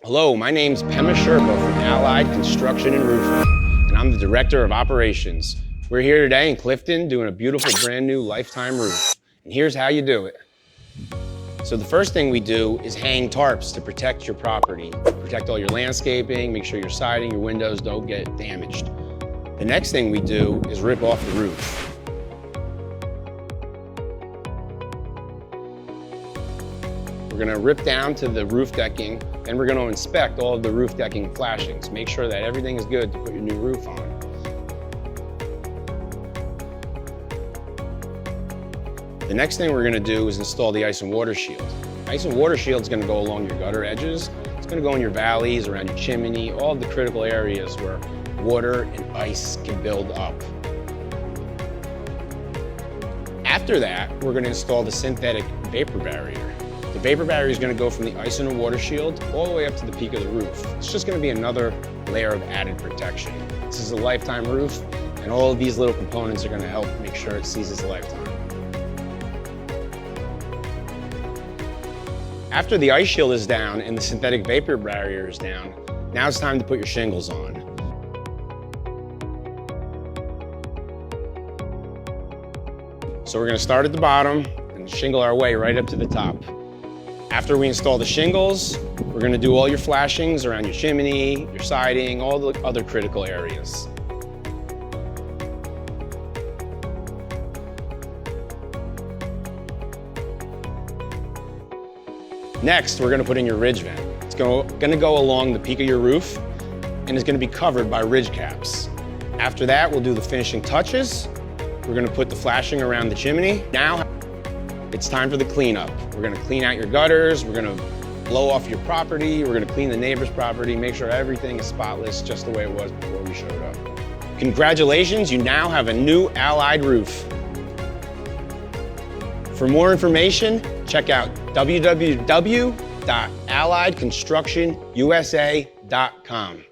Hello, my name's Pema Sherpa from Allied Construction and Roofing, and I'm the Director of Operations. We're here today in Clifton doing a beautiful brand new lifetime roof. And here's how you do it. So the first thing we do is hang tarps to protect your property. Protect all your landscaping, make sure your siding, your windows don't get damaged. The next thing we do is rip off the roof. We're gonna rip down to the roof decking, and we're gonna inspect all of the roof decking flashings. Make sure that everything is good to put your new roof on. The next thing we're gonna do is install the ice and water shield. Ice and water shield is gonna go along your gutter edges. It's gonna go in your valleys, around your chimney, all of the critical areas where water and ice can build up. After that, we're gonna install the synthetic vapor barrier. The vapor barrier is going to go from the ice and the water shield all the way up to the peak of the roof. It's just going to be another layer of added protection. This is a lifetime roof, and all of these little components are going to help make sure it seizes a lifetime. After the ice shield is down and the synthetic vapor barrier is down, now it's time to put your shingles on. So we're going to start at the bottom and shingle our way right up to the top. After we install the shingles, we're going to do all your flashings around your chimney, your siding, all the other critical areas. Next, we're going to put in your ridge vent. It's going to go along the peak of your roof and it's going to be covered by ridge caps. After that, we'll do the finishing touches. We're going to put the flashing around the chimney. Now, it's time for the cleanup. We're gonna clean out your gutters, we're gonna blow off your property, we're gonna clean the neighbor's property, make sure everything is spotless just the way it was before we showed up. Congratulations, you now have a new Allied roof. For more information, check out www.alliedconstructionusa.com.